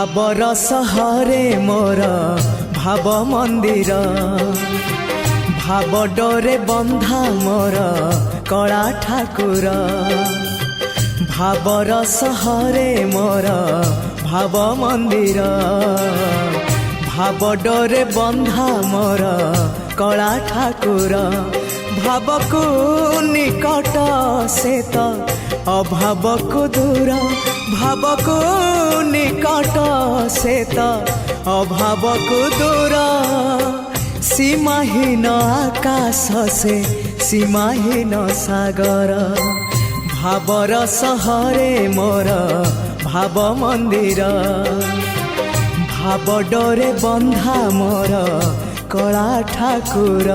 भावर सहरे मोर भाव मंदिर भाव डोरे बंधा मोर कला ठाकुर भावर सहरे मोर भाव मंदिर भाव डोरे बंधा मोर कला ठाकुर भाव को निकट से तो अभाव को दूर भाव को निकट से तो अभाव को दूर सीमाहीन आकाश से सीमाहीन सागर भावर सहरे मोर भाव मंदिर भाव डोरे बंधा मोर कला ठाकुर।